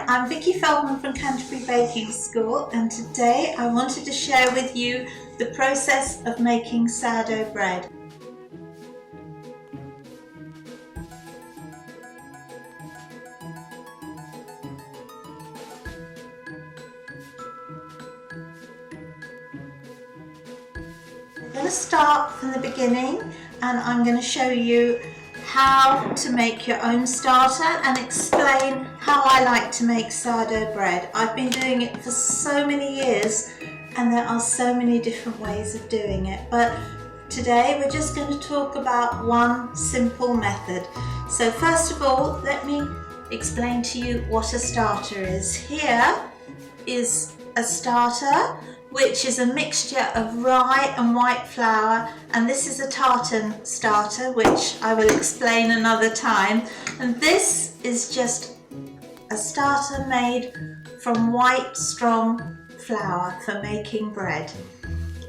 I'm Vicky Feldman from Canterbury Baking School, and today I wanted to share with you the process of making sourdough bread. I'm going to start from the beginning, and I'm going to show you how to make your own starter and explain how I like to make sourdough bread. I've been doing it for so many years and there are so many different ways of doing it, but today we're just going to talk about one simple method. So first of all, let me explain to you what a starter is. Here is a starter, which is a mixture of rye and white flour, and this is a tartan starter, which I will explain another time. And this is just a starter made from white strong flour for making bread.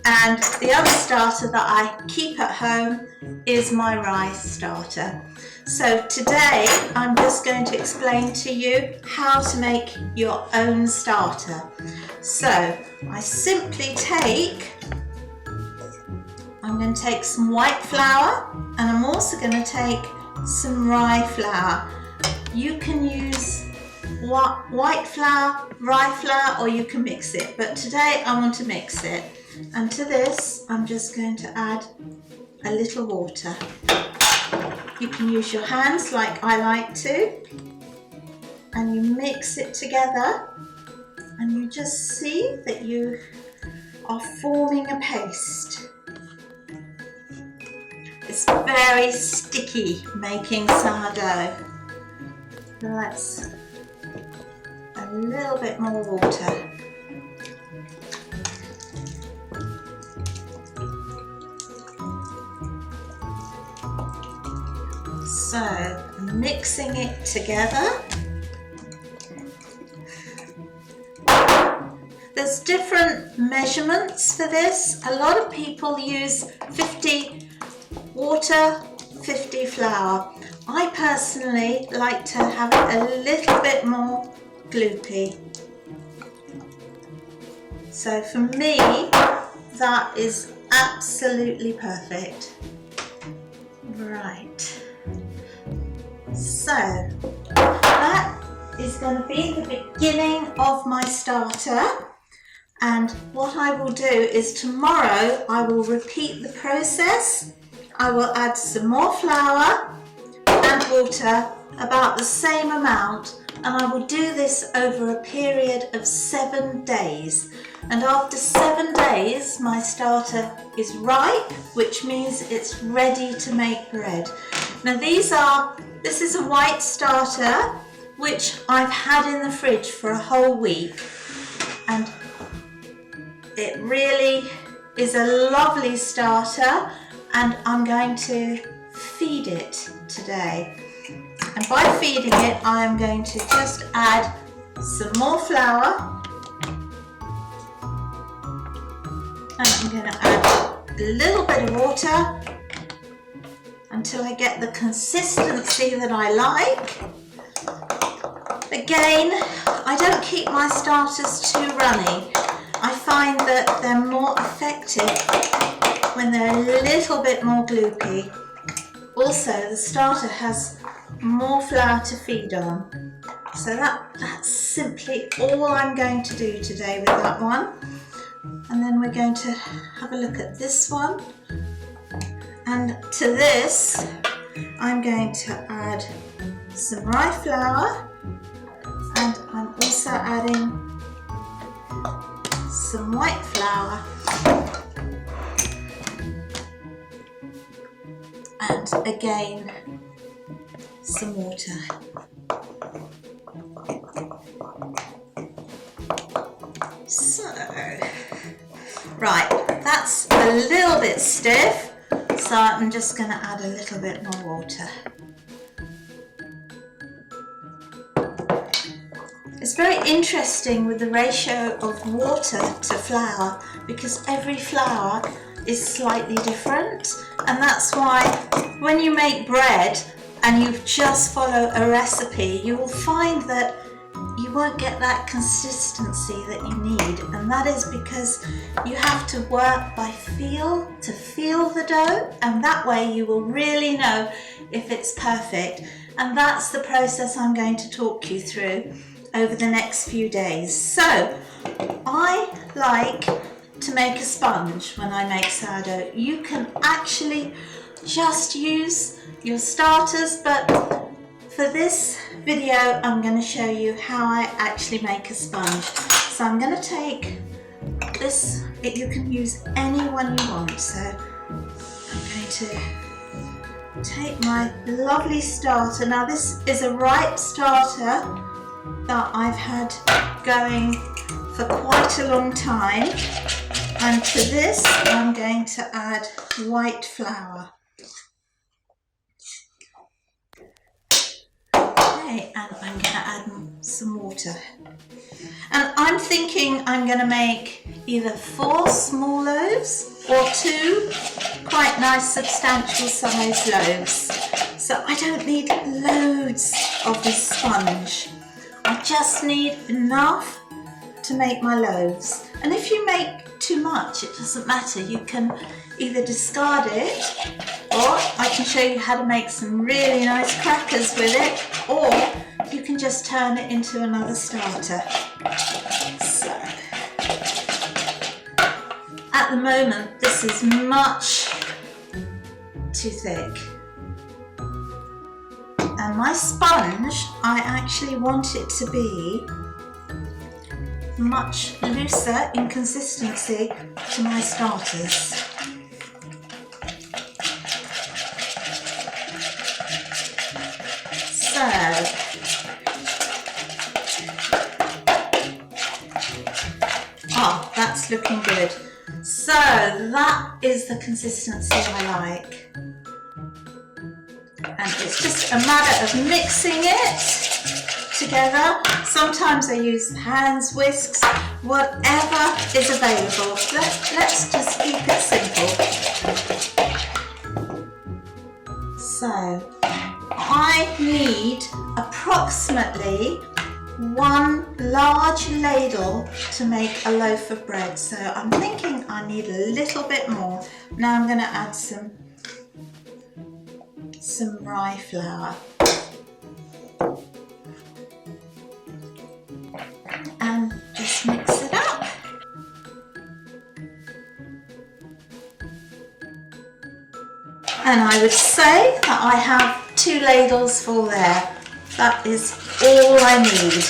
And the other starter that I keep at home is my rye starter. So today I'm just going to explain to you how to make your own starter. So I simply I'm going to take some white flour, and I'm also going to take some rye flour. You can use white flour, rye flour, or you can mix it, but today I want to mix it. And to this I'm just going to add a little water. You can use your hands like I like to, and you mix it together, and you just see that you are forming a paste. It's very sticky making sourdough. Let's a little bit more water. So, mixing it together. There's different measurements for this. A lot of people use 50 water, 50 flour. I personally like to have it a little bit more gloopy. So for me, that is absolutely perfect. Right. So that is going to be the beginning of my starter, and what I will do is tomorrow I will repeat the process. I will add some more flour and water, about the same amount, and I will do this over a period of 7 days. And after 7 days my starter is ripe, which means it's ready to make bread. Now this is a white starter which I've had in the fridge for a whole week, and it really is a lovely starter, and I'm going to feed it today. And by feeding it, I am going to just add some more flour, and I'm going to add a little bit of water until I get the consistency that I like. Again, I don't keep my starters too runny. I find that they're more effective when they're a little bit more gloopy. Also, the starter has more flour to feed on. So that's simply all I'm going to do today with that one. And then we're going to have a look at this one. And to this, I'm going to add some rye flour, and I'm also adding some white flour, and again some water. So, right, that's a little bit stiff, so I'm just going to add a little bit more water. It's very interesting with the ratio of water to flour, because every flour is slightly different, and that's why when you make bread and you just follow a recipe, you will find that you won't get that consistency that you need, and that is because you have to work by feel to feel the dough, and that way you will really know if it's perfect. And that's the process I'm going to talk you through over the next few days. So I like to make a sponge when I make sourdough. You can actually just use your starters, but for this video I'm going to show you how I actually make a sponge. So I'm going to take this, you can use any one you want, so I'm going to take my lovely starter. Now this is a ripe starter that I've had going for quite a long time, and to this I'm going to add white flour. Okay, and I'm going to add some water. And I'm thinking I'm going to make either 4 small loaves or 2 quite nice substantial size loaves. So I don't need loads of this sponge. I just need enough to make my loaves. And if you make too much, it doesn't matter. You can either discard it, or I can show you how to make some really nice crackers with it, or you can just turn it into another starter. So, at the moment, this is much too thick. And my sponge, I actually want it to be much looser in consistency to my starters. So, that's looking good. So that is the consistency I like. And it's just a matter of mixing it together. Sometimes I use hands, whisks, whatever is available. Let's just keep it simple. So I need approximately 1 large ladle to make a loaf of bread. So I'm thinking I need a little bit more. Now I'm going to add some rye flour. And just mix it up. And I would say that I have 2 ladles full there. That is all I need.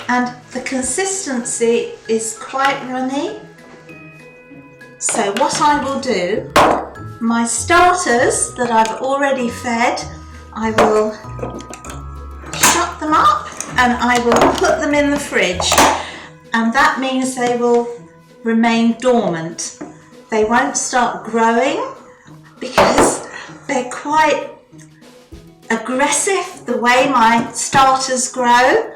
And the consistency is quite runny. So what I will do, my starters that I've already fed, I will shut them up and I will put them in the fridge. And that means they will remain dormant. They won't start growing because they're quite aggressive the way my starters grow.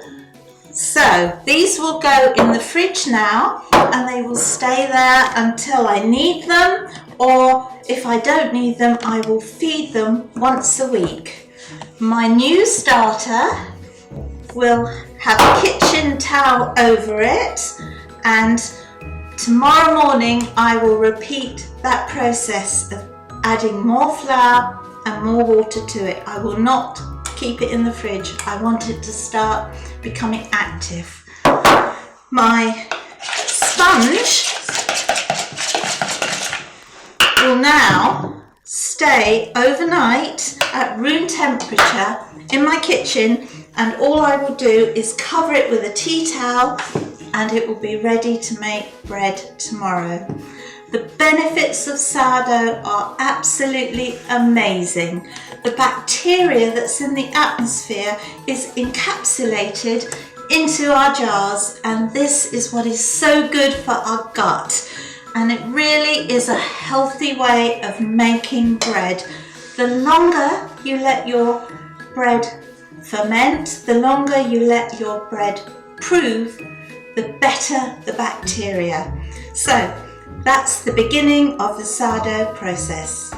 So these will go in the fridge now and they will stay there until I need them, or if I don't need them I will feed them once a week. My new starter will have a kitchen towel over it, and tomorrow morning I will repeat that process of adding more flour and more water to it. I will not keep it in the fridge. I want it to start becoming active. My sponge will now stay overnight at room temperature in my kitchen, and all I will do is cover it with a tea towel and it will be ready to make bread tomorrow. The benefits of sourdough are absolutely amazing. The bacteria that's in the atmosphere is encapsulated into our jars, and this is what is so good for our gut. And it really is a healthy way of making bread. The longer you let your bread ferment, the longer you let your bread prove, the better the bacteria. So that's the beginning of the sourdough process.